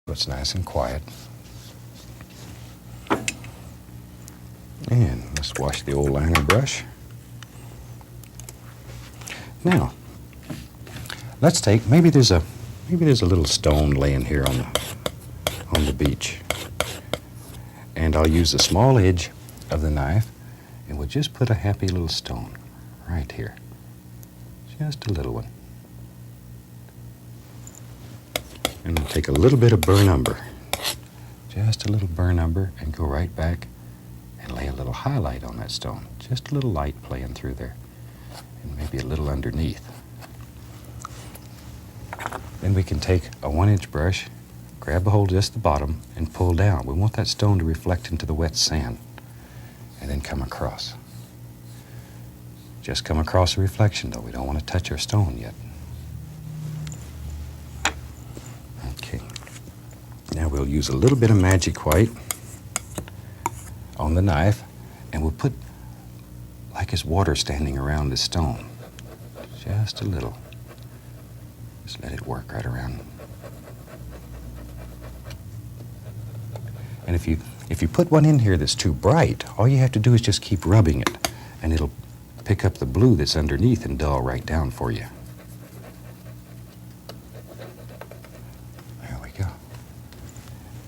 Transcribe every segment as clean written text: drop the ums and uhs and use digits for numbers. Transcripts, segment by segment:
It's nice and quiet. And let's wash the old liner brush. Now, let's take, maybe there's a little stone laying here on the beach. And I'll use the small edge of the knife and we'll just put a happy little stone right here. Just a little one. And I'll take a little bit of burnt umber, just a little burnt umber, and go right back and lay a little highlight on that stone. Just a little light playing through there, and maybe a little underneath. Then we can take a 1-inch brush, grab a hold of just the bottom, and pull down. We want that stone to reflect into the wet sand, and then come across. Just come across the reflection, though. We don't want to touch our stone yet. Okay. Now we'll use a little bit of magic white on the knife, and we'll put like it's water standing around the stone. Just a little. Just let it work right around. And if you put one in here that's too bright, all you have to do is just keep rubbing it, and it'll pick up the blue that's underneath and dull right down for you. There we go.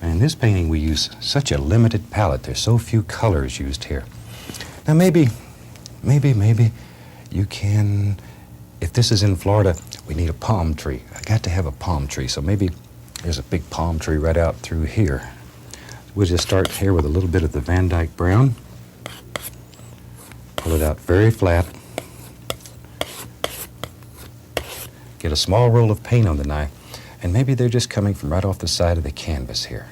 And in this painting we use such a limited palette. There's so few colors used here. Now maybe you can, if this is in Florida, we need a palm tree. I got to have a palm tree, so maybe there's a big palm tree right out through here. We'll just start here with a little bit of the Van Dyke brown. Pull it out very flat. Get a small roll of paint on the knife, and maybe they're just coming from right off the side of the canvas here.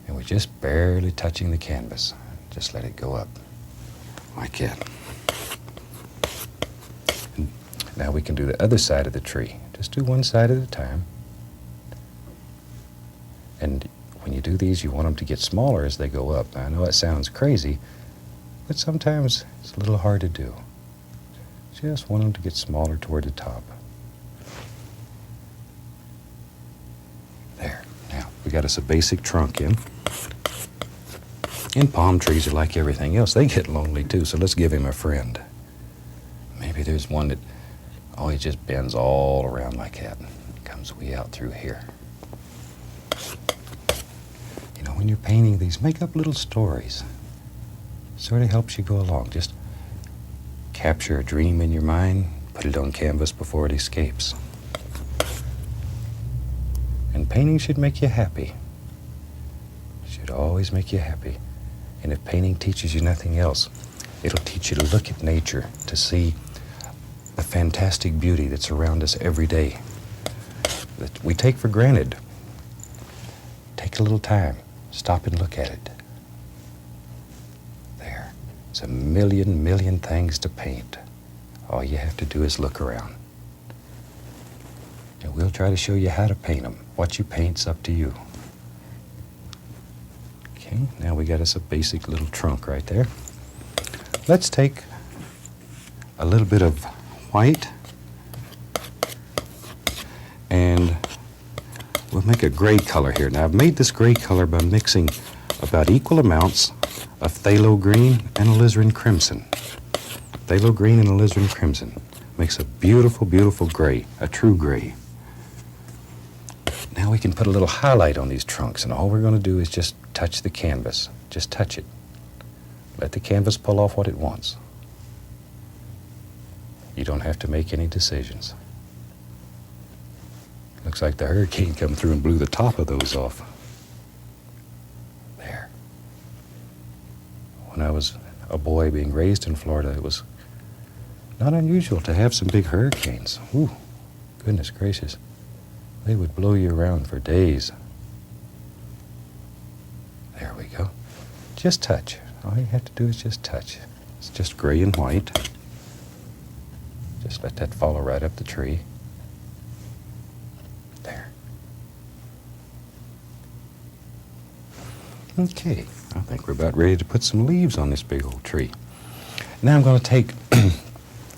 And we're just barely touching the canvas. Just let it go up, like that. And now we can do the other side of the tree. Just do one side at a time. And when you do these, you want them to get smaller as they go up. Now, I know it sounds crazy, but sometimes it's a little hard to do. Just want them to get smaller toward the top. There. Now, we got us a basic trunk in. And palm trees are like everything else. They get lonely too, so let's give him a friend. Maybe there's one that, oh, he just bends all around like that and comes way out through here. You know, when you're painting these, make up little stories. Sort of helps you go along. Just capture a dream in your mind, put it on canvas before it escapes. And painting should make you happy. Should always make you happy. And if painting teaches you nothing else, it'll teach you to look at nature, to see the fantastic beauty that's around us every day, that we take for granted. Take a little time, stop and look at it. There. There's a million things to paint. All you have to do is look around. And we'll try to show you how to paint them. What you paint's up to you. Okay, now we got us a basic little trunk right there. Let's take a little bit of white and we'll make a gray color here. Now I've made this gray color by mixing about equal amounts of phthalo green and alizarin crimson. Phthalo green and alizarin crimson makes a beautiful, beautiful gray, a true gray. Now we can put a little highlight on these trunks, and all we're going to do is just touch the canvas. Just touch it. Let the canvas pull off what it wants. You don't have to make any decisions. Looks like the hurricane come through and blew the top of those off. There. When I was a boy being raised in Florida, it was not unusual to have some big hurricanes. Ooh, goodness gracious. They would blow you around for days. There we go. Just touch. All you have to do is just touch. It's just gray and white. Just let that follow right up the tree. There. Okay, I think we're about ready to put some leaves on this big old tree. Now I'm going to take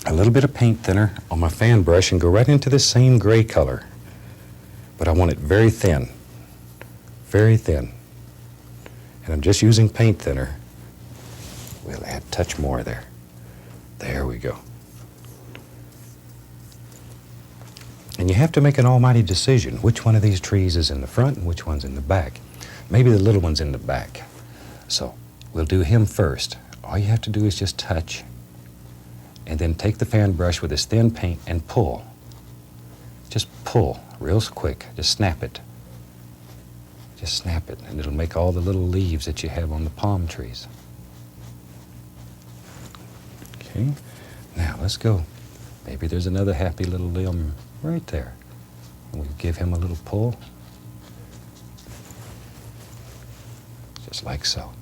a little bit of paint thinner on my fan brush and go right into this same gray color. But I want it very thin. very thin. And I'm just using paint thinner. We'll add a touch more there. There we go. And you have to make an almighty decision which one of these trees is in the front and which one's in the back. Maybe the little one's in the back. So we'll do him first. All you have to do is just touch and then take the fan brush with this thin paint and pull. Just pull real quick. Just snap it. Just snap it, and it'll make all the little leaves that you have on the palm trees. Okay, now let's go. Maybe there's another happy little limb right there. We'll give him a little pull. Just like so.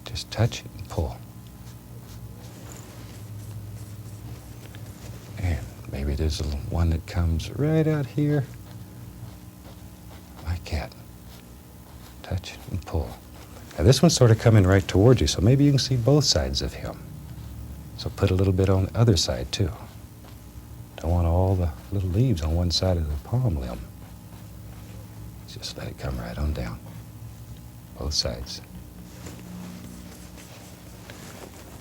Just touch and pull. And maybe there's one that comes right out here. Like that. Touch and pull. Now this one's sort of coming right towards you, so maybe you can see both sides of him. So put a little bit on the other side too. Don't want all the little leaves on one side of the palm limb. Just let it come right on down. Both sides.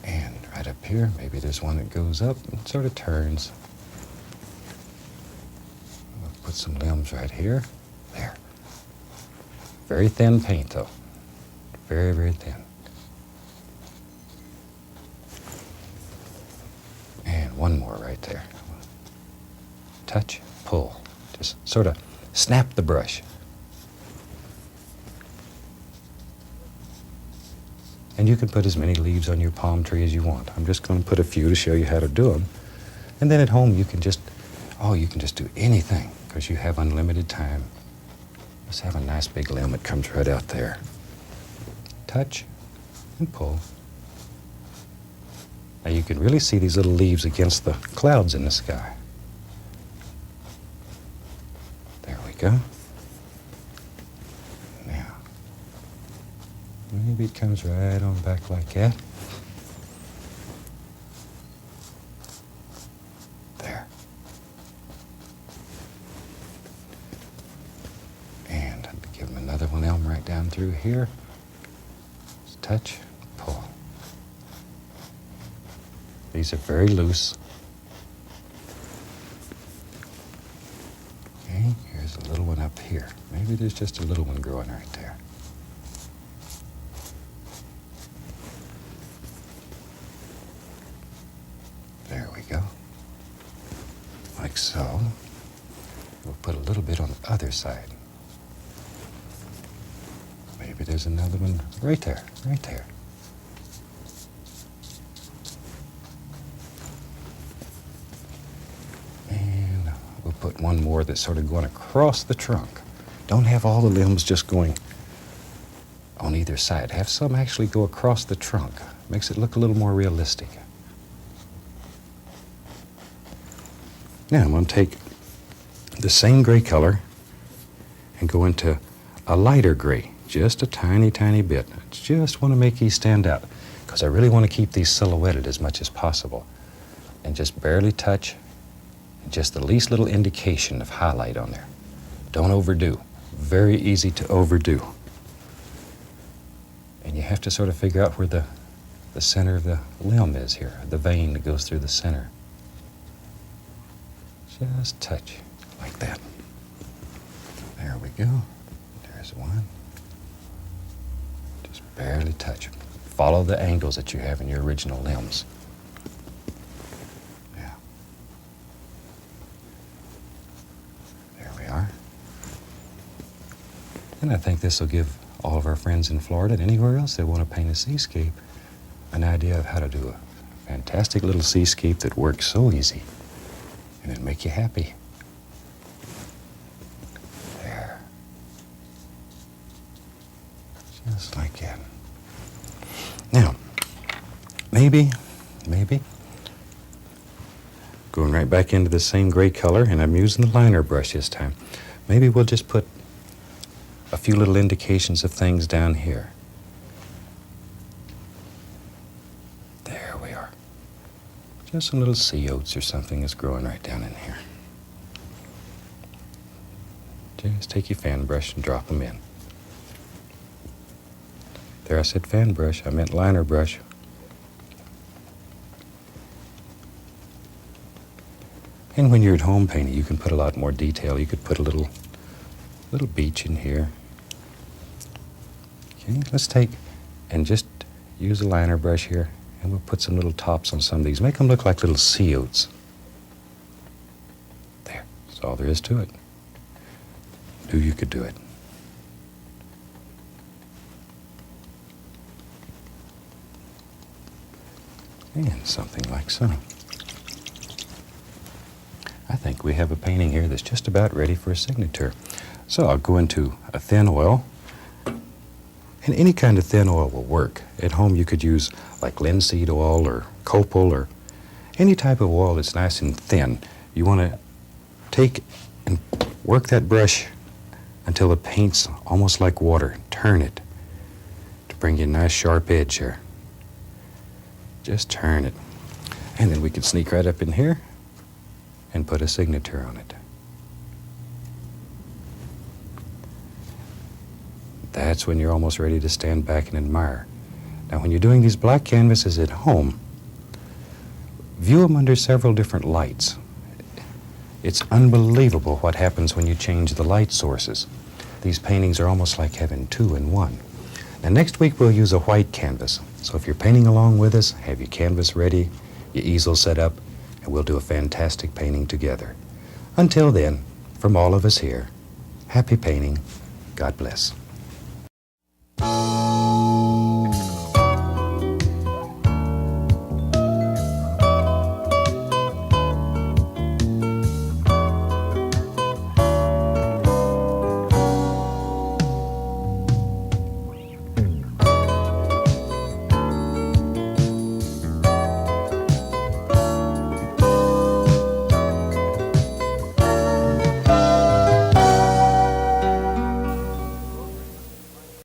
And right up here, maybe there's one that goes up and sort of turns. We'll put some limbs right here. There. Very thin paint though. Very, very thin. And one more right there. Touch, pull. Just sort of snap the brush. And you can put as many leaves on your palm tree as you want. I'm just going to put a few to show you how to do them. And then at home you can just do anything because you have unlimited time. Let's have a nice big limb that comes right out there. Touch and pull. Now you can really see these little leaves against the clouds in the sky. There we go. Now, maybe it comes right on back like that. There. And give him another one elm right down through here. Just touch, pull. These are very loose. Okay, here's a little one up here. Maybe there's just a little one growing right there. There we go. Like so. We'll put a little bit on the other side. Maybe there's another one right there, right there. And we'll put one more that's sort of going across the trunk. Don't have all the limbs just going on either side. Have some actually go across the trunk. Makes it look a little more realistic. Now I'm going to take the same gray color and go into a lighter gray, just a tiny, tiny bit. I just want to make these stand out because I really want to keep these silhouetted as much as possible. And just barely touch, just the least little indication of highlight on there. Don't overdo. Very easy to overdo. And you have to sort of figure out where the center of the limb is here, the vein that goes through the center. Just touch like that. There we go. There's one. Just barely touch. Follow the angles that you have in your original limbs. Yeah. There we are. And I think this will give all of our friends in Florida and anywhere else that want to paint a seascape an idea of how to do a fantastic little seascape that works so easy and it'll make you happy. There. Just like that. Now, maybe, going right back into the same gray color, and I'm using the liner brush this time. Maybe we'll just put a few little indications of things down here. There we are. Just some little sea oats or something is growing right down in here. Just take your fan brush and drop them in. There I said fan brush, I meant liner brush. And when you're at home painting, you can put a lot more detail. You could put a little beach in here. Okay, let's take and just use a liner brush here, and we'll put some little tops on some of these. Make them look like little sea oats. There, that's all there is to it. Knew you could do it. And something like so. I think we have a painting here that's just about ready for a signature. So I'll go into a thin oil, and any kind of thin oil will work. At home you could use like linseed oil or copal or any type of oil that's nice and thin. You want to take and work that brush until the paint's almost like water. Turn it to bring you a nice sharp edge here. Just turn it. And then we can sneak right up in here and put a signature on it. That's when you're almost ready to stand back and admire. Now, when you're doing these black canvases at home, view them under several different lights. It's unbelievable what happens when you change the light sources. These paintings are almost like having two in one. Now, next week we'll use a white canvas. So if you're painting along with us, have your canvas ready, your easel set up, and we'll do a fantastic painting together. Until then, from all of us here, happy painting. God bless.